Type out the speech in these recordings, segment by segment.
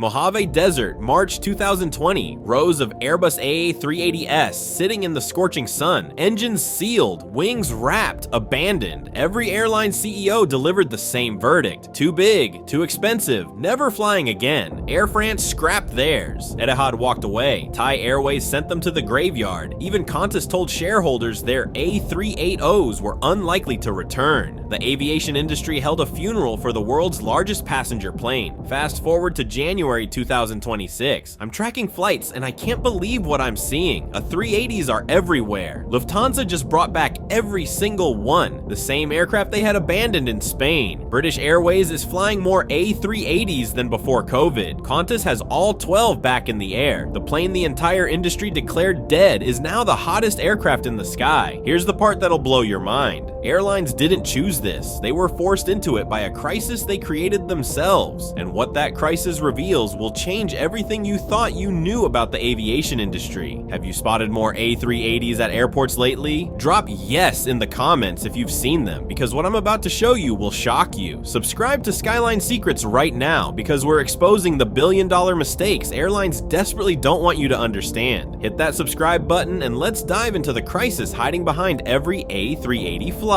Mojave Desert, March 2020. Rows of Airbus A380's sitting in the scorching sun. Engines sealed, wings wrapped, abandoned. Every airline CEO delivered the same verdict. Too big, too expensive, never flying again. Air France scrapped theirs. Etihad walked away. Thai Airways sent them to the graveyard. Even Qantas told shareholders their A380's were unlikely to return. The aviation industry held a funeral for the world's largest passenger plane. Fast forward to January 2026. I'm tracking flights and I can't believe what I'm seeing. A380's are everywhere. Lufthansa just brought back every single one, the same aircraft they had abandoned in Spain. British Airways is flying more A380's than before COVID. Qantas has all 12 back in the air. The plane the entire industry declared dead is now the hottest aircraft in the sky. Here's the part that'll blow your mind. Airlines didn't choose this. They were forced into it by a crisis they created themselves. And what that crisis reveals will change everything you thought you knew about the aviation industry. Have you spotted more A380's at airports lately? Drop yes in the comments if you've seen them, because what I'm about to show you will shock you. Subscribe to Skyline Secrets right now, because we're exposing the billion-dollar mistakes airlines desperately don't want you to understand. Hit that subscribe button and let's dive into the crisis hiding behind every A380 flight.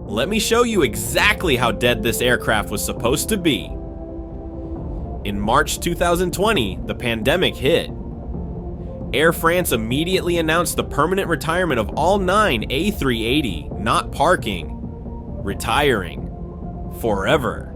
Let me show you exactly how dead this aircraft was supposed to be. In March 2020, the pandemic hit. Air France immediately announced the permanent retirement of all 9 A380, not parking, retiring, forever.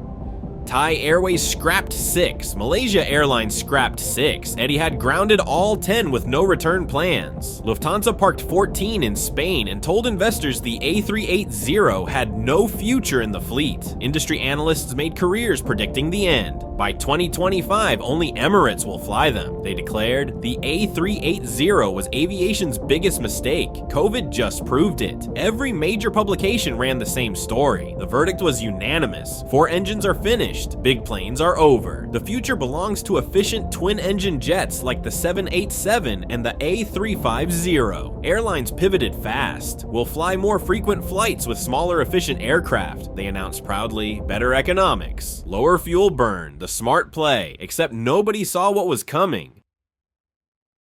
Thai Airways scrapped 6, Malaysia Airlines scrapped 6, Etihad grounded all 10 with no return plans. Lufthansa parked 14 in Spain and told investors the A380 had no future in the fleet. Industry analysts made careers predicting the end. By 2025, only Emirates will fly them. They declared the A380 was aviation's biggest mistake. COVID just proved it. Every major publication ran the same story. The verdict was unanimous. 4 engines are finished. Big planes are over. The future belongs to efficient twin-engine jets like the 787 and the A350. Airlines pivoted fast. We'll fly more frequent flights with smaller efficient aircraft, they announced proudly. Better economics, lower fuel burn, the smart play, except nobody saw what was coming.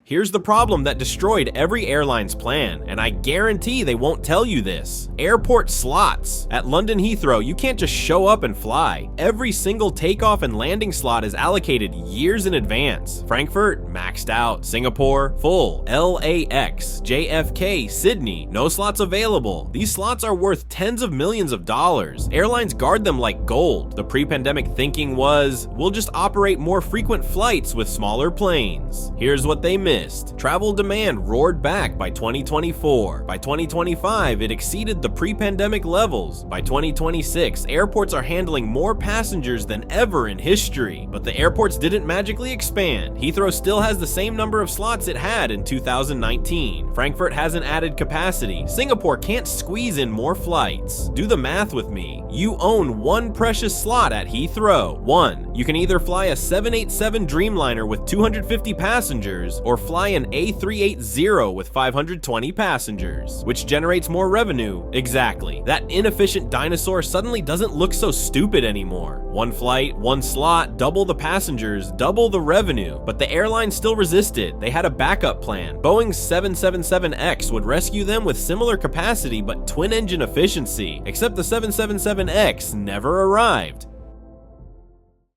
Here's the problem that destroyed every airline's plan, and I guarantee they won't tell you this. Airport slots. At London Heathrow, you can't just show up and fly. Every single takeoff and landing slot is allocated years in advance. Frankfurt, maxed out. Singapore, full. LAX, JFK, Sydney, no slots available. These slots are worth tens of millions of dollars. Airlines guard them like gold. The pre-pandemic thinking was, we'll just operate more frequent flights with smaller planes. Here's what they missed. Travel demand roared back by 2024. By 2025, it exceeded the pre-pandemic levels. By 2026, airports are handling more passengers than ever in history. But the airports didn't magically expand. Heathrow still has the same number of slots it had in 2019. Frankfurt hasn't added capacity. Singapore can't squeeze in more flights. Do the math with me. You own one precious slot at Heathrow. 1. You can either fly a 787 Dreamliner with 250 passengers or fly an A380 with 520 passengers. Which generates more revenue? Exactly. That inefficient dinosaur suddenly doesn't look so stupid anymore. One flight, one slot, double the passengers, double the revenue. But the airline still resisted. They had a backup plan. Boeing's 777X would rescue them with similar capacity but twin-engine efficiency. Except the 777X never arrived.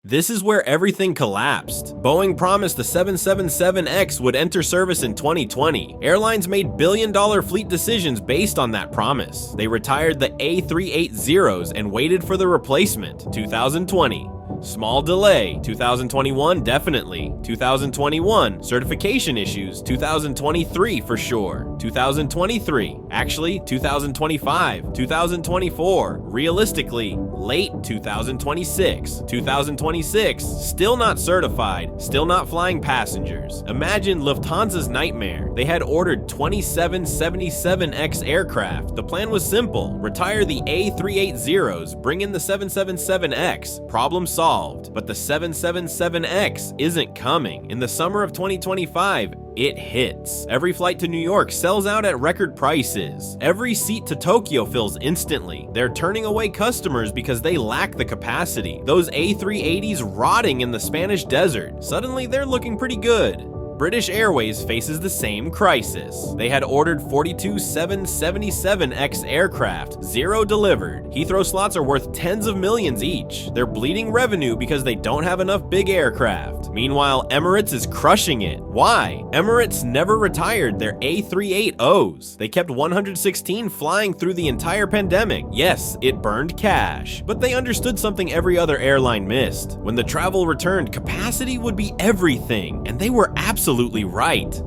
This is where everything collapsed. Boeing promised the 777X would enter service in 2020. Airlines made billion-dollar fleet decisions based on that promise. They retired the A380's and waited for the replacement. 2020. Small delay. 2021 definitely. 2021 certification issues. 2023 for sure. 2023 actually 2025. 2024 realistically late 2026. 2026 still not certified, still not flying passengers. Imagine Lufthansa's nightmare. They had ordered 2777X aircraft. The plan was simple: retire the A380's, bring in the 777X. Problem solved. But the 777X isn't coming. In the summer of 2025, it hits. Every flight to New York sells out at record prices. Every seat to Tokyo fills instantly. They're turning away customers because they lack the capacity. Those A380's rotting in the Spanish desert. Suddenly, they're looking pretty good. British Airways faces the same crisis. They had ordered 42 777X aircraft, 0 delivered. Heathrow slots are worth tens of millions each. They're bleeding revenue because they don't have enough big aircraft. Meanwhile, Emirates is crushing it. Why? Emirates never retired their A380's. They kept 116 flying through the entire pandemic. Yes, it burned cash, but they understood something every other airline missed. When the travel returned, capacity would be everything, and they were absolutely right.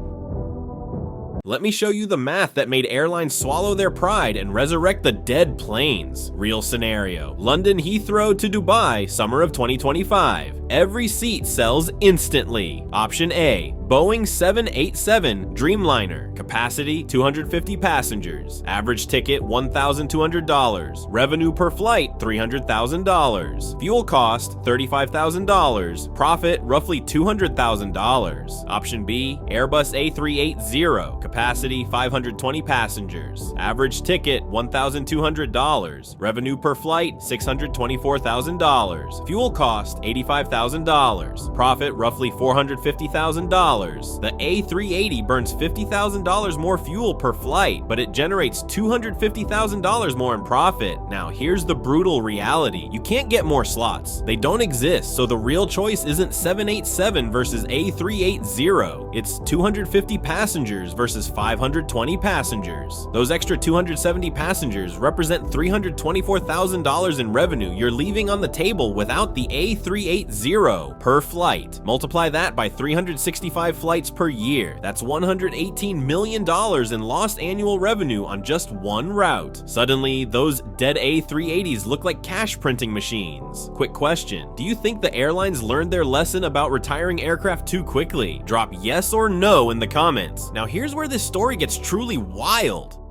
Let me show you the math that made airlines swallow their pride and resurrect the dead planes. Real scenario: London Heathrow to Dubai, summer of 2025. Every seat sells instantly. Option A, Boeing 787 Dreamliner. Capacity 250 passengers. Average ticket $1,200. Revenue per flight $300,000. Fuel cost $35,000. Profit roughly $200,000. Option B, Airbus A380. Capacity 520 passengers. Average ticket $1,200. Revenue per flight $624,000. Fuel cost $85,000. Profit roughly $450,000. The A380 burns $50,000 more fuel per flight, but it generates $250,000 more in profit. Now here's the brutal reality: you can't get more slots. They don't exist, so the real choice isn't 787 versus A380. It's 250 passengers versus 520 passengers. Those extra 270 passengers represent $324,000 in revenue you're leaving on the table without the A380 per flight. Multiply that by 365 flights per year. That's $118 million in lost annual revenue on just one route. Suddenly, those dead A380's look like cash printing machines. Quick question: do you think the airlines learned their lesson about retiring aircraft too quickly? Drop yes or no in the comments. Now here's where this story gets truly wild.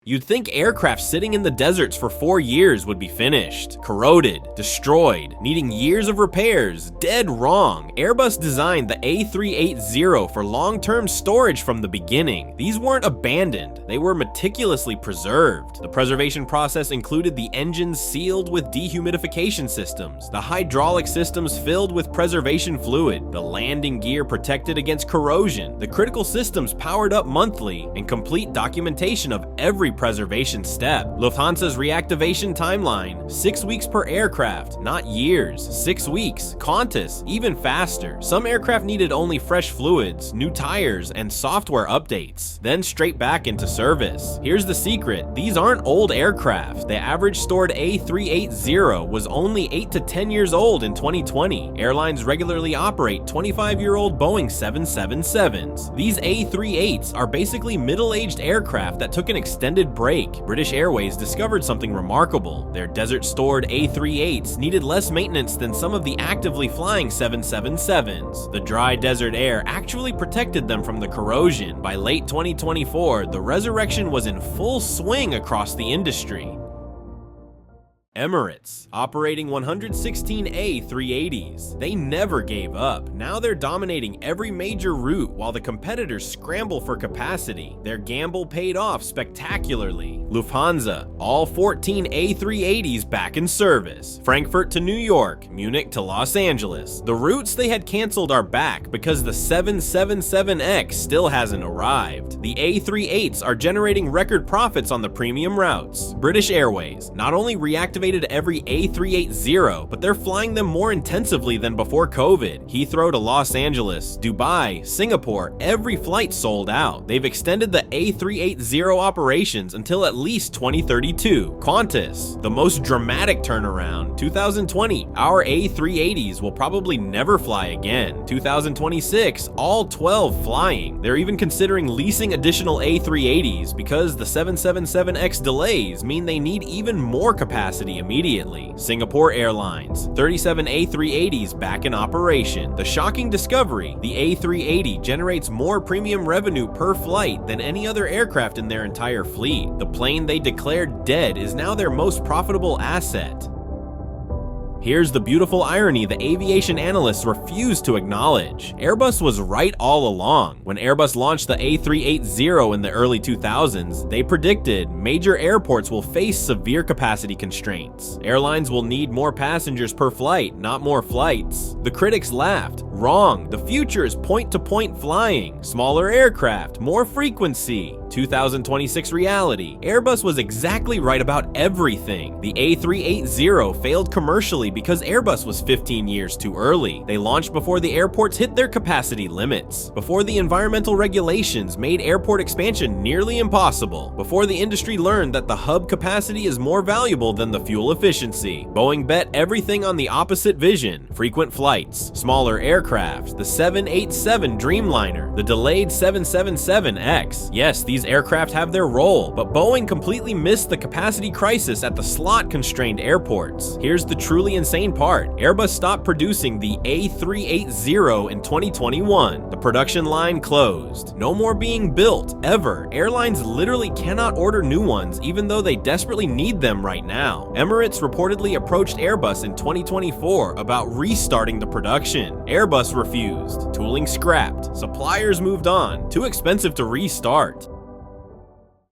You'd think aircraft sitting in the deserts for 4 years would be finished, corroded, destroyed, needing years of repairs. Dead wrong. Airbus designed the A380 for long-term storage from the beginning. These weren't abandoned, they were meticulously preserved. The preservation process included the engines sealed with dehumidification systems, the hydraulic systems filled with preservation fluid, the landing gear protected against corrosion, the critical systems powered up monthly, and complete documentation of every preservation step. Lufthansa's reactivation timeline: 6 weeks per aircraft, not years. 6 weeks. Qantas, even faster. Some aircraft needed only fresh fluids, new tires, and software updates, then straight back into service. Here's the secret: these aren't old aircraft. The average stored A380 was only 8 to 10 years old in 2020. Airlines regularly operate 25-year-old Boeing 777's. These A380's are basically middle-aged aircraft that took an extended break. British Airways discovered something remarkable: their desert-stored A380's needed less maintenance than some of the actively flying 777's. The dry desert air actually protected them from the corrosion. By late 2024, the resurrection was in full swing across the industry. Emirates, operating 116 A380's. They never gave up. Now they're dominating every major route while the competitors scramble for capacity. Their gamble paid off spectacularly. Lufthansa, all 14 A380's back in service. Frankfurt to New York, Munich to Los Angeles. The routes they had canceled are back because the 777X still hasn't arrived. The A380's are generating record profits on the premium routes. British Airways not only reactivated every A380, but they're flying them more intensively than before COVID. Heathrow to Los Angeles, Dubai, Singapore, every flight sold out. They've extended the A380 operations until at least 2032. Qantas, the most dramatic turnaround. 2020, our A380s will probably never fly again. 2026, all 12 flying. They're even considering leasing additional A380s because the 777X delays mean they need even more capacity immediately. Singapore Airlines, 37 A380s back in operation. The shocking discovery, the A380 generates more premium revenue per flight than any other aircraft in their entire fleet. The plane they declared dead is now their most profitable asset. Here's the beautiful irony the aviation analysts refuse to acknowledge. Airbus was right all along. When Airbus launched the A380 in the early 2000s, they predicted major airports will face severe capacity constraints. Airlines will need more passengers per flight, not more flights. The critics laughed. Wrong. The future is point-to-point flying. Smaller aircraft, more frequency. 2026 reality. Airbus was exactly right about everything. The A380 failed commercially because Airbus was 15 years too early. They launched before the airports hit their capacity limits, before the environmental regulations made airport expansion nearly impossible, before the industry learned that the hub capacity is more valuable than the fuel efficiency. Boeing bet everything on the opposite vision: frequent flights, smaller aircraft, the 787 Dreamliner, the delayed 777X. Yes, these aircraft have their role, but Boeing completely missed the capacity crisis at the slot-constrained airports. Here's the truly insane part. Airbus stopped producing the A380 in 2021. The production line closed. No more being built, ever. Airlines literally cannot order new ones even though they desperately need them right now. Emirates reportedly approached Airbus in 2024 about restarting the production. Airbus refused. Tooling scrapped. Suppliers moved on. Too expensive to restart.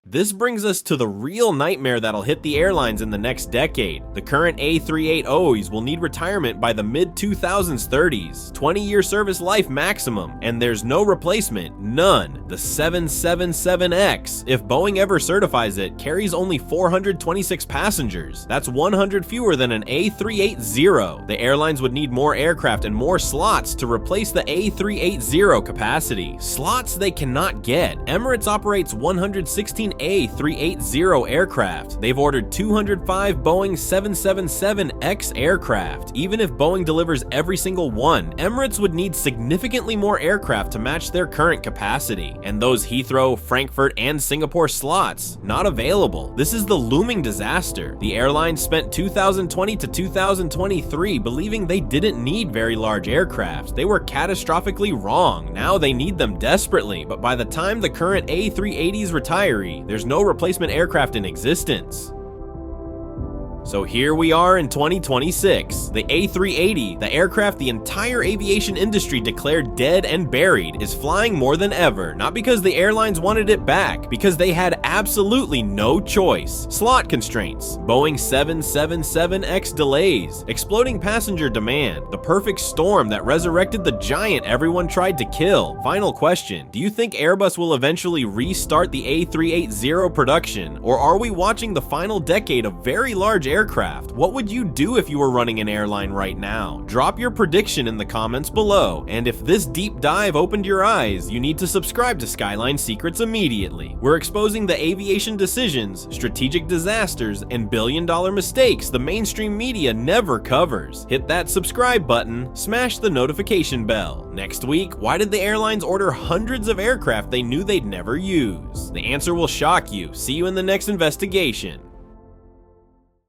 This brings us to the real nightmare that'll hit the airlines in the next decade. The current A380s will need retirement by the mid-2030s, 20-year service life maximum, and there's no replacement, none. The 777X, if Boeing ever certifies it, carries only 426 passengers. That's 100 fewer than an A380. The airlines would need more aircraft and more slots to replace the A380 capacity. Slots they cannot get. Emirates operates 116 A380 aircraft. They've ordered 205 Boeing 777X aircraft. Even if Boeing delivers every single one, Emirates would need significantly more aircraft to match their current capacity. And those Heathrow, Frankfurt, and Singapore slots, not available. This is the looming disaster. The airlines spent 2020 to 2023 believing they didn't need very large aircraft. They were catastrophically wrong. Now they need them desperately, but by the time the current A380s retire, there's no replacement aircraft in existence. So here we are in 2026. The A380, the aircraft the entire aviation industry declared dead and buried, is flying more than ever, not because the airlines wanted it back, because they had absolutely no choice. Slot constraints, Boeing 777X delays, exploding passenger demand, the perfect storm that resurrected the giant everyone tried to kill. Final question, do you think Airbus will eventually restart the A380 production, or are we watching the final decade of very large aircraft? What would you do if you were running an airline right now? Drop your prediction in the comments below, and if this deep dive opened your eyes, you need to subscribe to Skyline Secrets immediately. We're exposing the aviation decisions, strategic disasters, and billion-dollar mistakes the mainstream media never covers. Hit that subscribe button, smash the notification bell. Next week, why did the airlines order hundreds of aircraft they knew they'd never use? The answer will shock you. See you in the next investigation.